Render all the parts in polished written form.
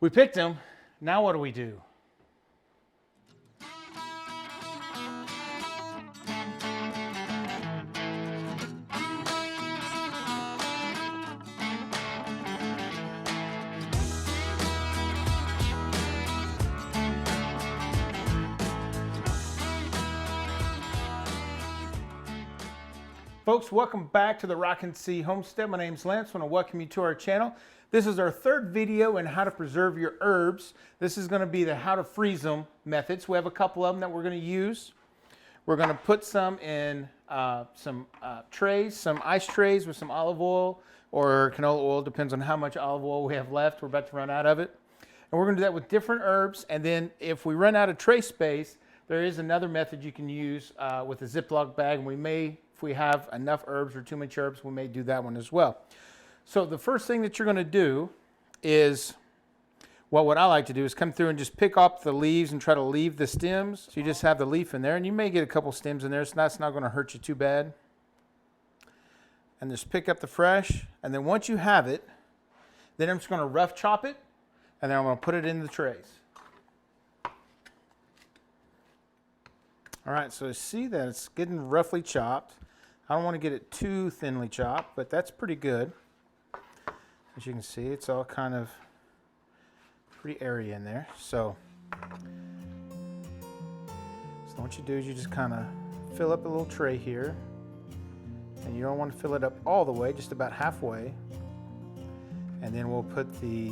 We picked them. Now what do we do? Folks, welcome back to the Rockin' Sea Homestead. My name's Lance. I want to welcome you to our channel. This is our third video in how to preserve your herbs. This is going to be the how to freeze them methods. We have a couple of them that we're going to use. We're going to put some in some trays, some ice trays with some olive oil or canola oil. Depends on how much olive oil we have left. We're about to run out of it. And we're going to do that with different herbs. And then if we run out of tray space, there is another method you can use with a Ziploc bag. And we may, if we have enough herbs or too much herbs, we may do that one as well. So the first thing that you're going to do is, well, what I like to do is come through and just pick up the leaves and try to leave the stems. So you just have the leaf in there, and you may get a couple stems in there, so that's not going to hurt you too bad. And just pick up the fresh, and then once you have it, then I'm just going to rough chop it, and then I'm going to put it in the trays. All right, so you see that it's getting roughly chopped. I don't want to get it too thinly chopped, but that's pretty good. As you can see, it's all kind of pretty airy in there. So what you do is you just kind of fill up a little tray here. And you don't want to fill it up all the way, just about halfway. And then we'll put the,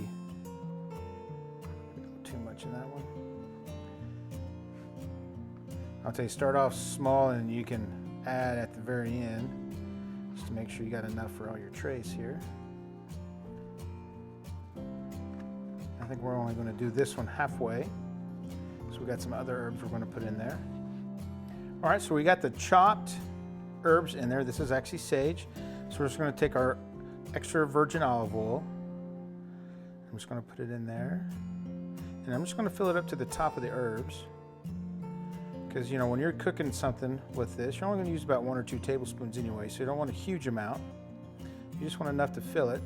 too much in that one. I'll tell you, start off small and you can add at the very end, just to make sure you got enough for all your trays here. I think we're only going to do this one halfway. So we got some other herbs we're going to put in there. All right, so we got the chopped herbs in there. This is actually sage. So we're just going to take our extra virgin olive oil. I'm just going to put it in there. And I'm just going to fill it up to the top of the herbs. Because, you know, when you're cooking something with this, you're only going to use about 1 or 2 tablespoons anyway. So you don't want a huge amount. You just want enough to fill it.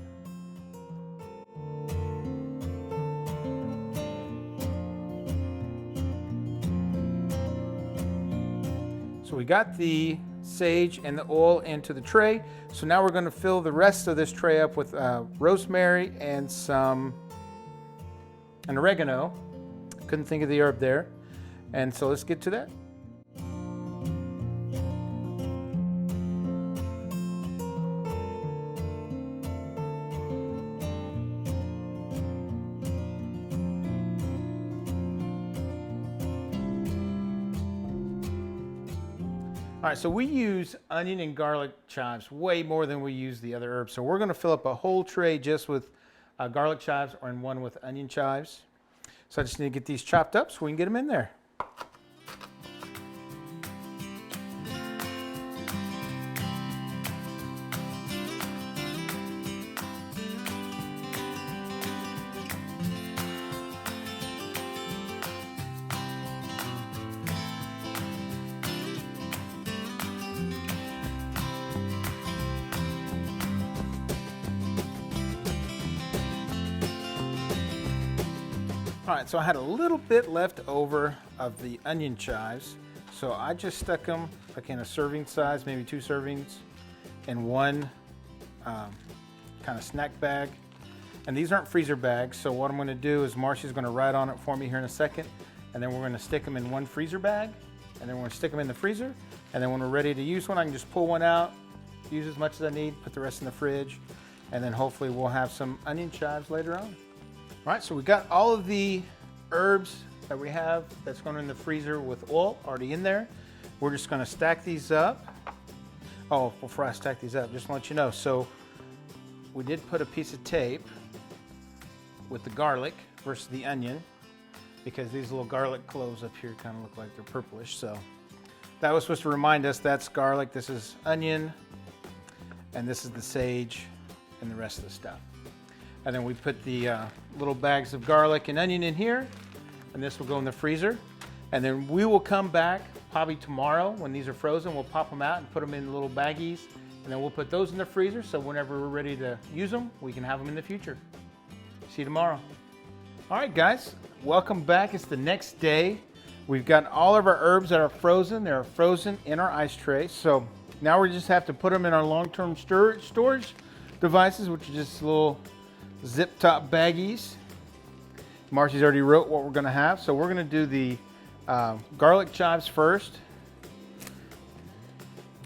So we got the sage and the oil into the tray. So now we're going to fill the rest of this tray up with rosemary and oregano. Couldn't think of the herb there. And so let's get to that. All right, so we use onion and garlic chives way more than we use the other herbs. So we're going to fill up a whole tray just with garlic chives or in one with onion chives. So I just need to get these chopped up so we can get them in there. All right, so I had a little bit left over of the onion chives. So I just stuck them like in a serving size, maybe 2 servings, in one kind of snack bag. And these aren't freezer bags, so what I'm gonna do is Marcy's gonna write on it for me here in a second, and then we're gonna stick them in one freezer bag, and then we're gonna stick them in the freezer, and then when we're ready to use one, I can just pull one out, use as much as I need, put the rest in the fridge, and then hopefully we'll have some onion chives later on. All right, so we got all of the herbs that we have that's going in the freezer with oil already in there. We're just going to stack these up. Oh, before I stack these up, just to let you know, so we did put a piece of tape with the garlic versus the onion because these little garlic cloves up here kind of look like they're purplish. So that was supposed to remind us that's garlic, this is onion, and this is the sage and the rest of the stuff. And then we put the little bags of garlic and onion in here, and this will go in the freezer. And then we will come back probably tomorrow when these are frozen. We'll pop them out and put them in little baggies, and then we'll put those in the freezer so whenever we're ready to use them, we can have them in the future. See you tomorrow. All right, guys, welcome back. It's the next day. We've got all of our herbs that are frozen. They're frozen in our ice tray. So now we just have to put them in our long-term storage devices, which are just little zip top baggies. Marcy's already wrote what we're going to have. So we're going to do the garlic chives first.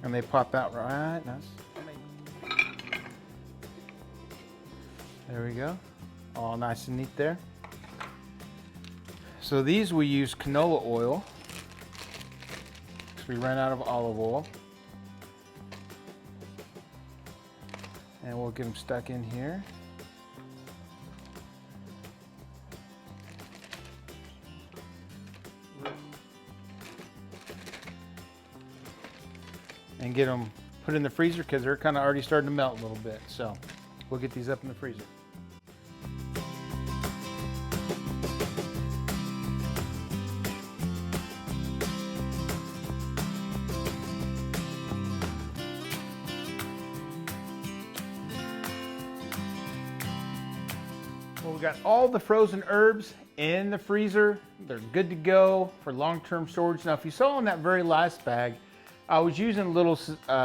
And they pop out right. Nice. There we go. All nice and neat there. So these we use canola oil. We ran out of olive oil. And we'll get them stuck in here. And get them put in the freezer because they're kind of already starting to melt a little bit. So we'll get these up in the freezer. Well, we got all the frozen herbs in the freezer. They're good to go for long-term storage. Now, if you saw in that very last bag, I was using little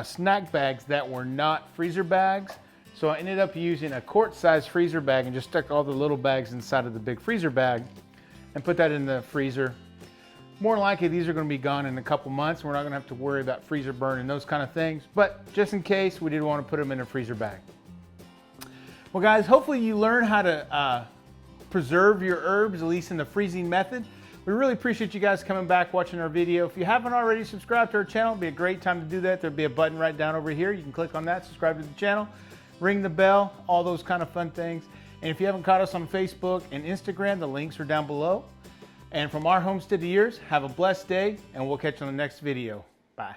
snack bags that were not freezer bags. So I ended up using a quart-sized freezer bag and just stuck all the little bags inside of the big freezer bag and put that in the freezer. More likely, these are going to be gone in a couple months. We're not going to have to worry about freezer burn and those kind of things. But just in case, we did want to put them in a freezer bag. Well, guys, hopefully you learn how to preserve your herbs, at least in the freezing method. We really appreciate you guys coming back, watching our video. If you haven't already subscribed to our channel, it'd be a great time to do that. There'll be a button right down over here. You can click on that, subscribe to the channel, ring the bell, all those kind of fun things. And if you haven't caught us on Facebook and Instagram, the links are down below. And from our homestead to yours, have a blessed day, and we'll catch you on the next video. Bye.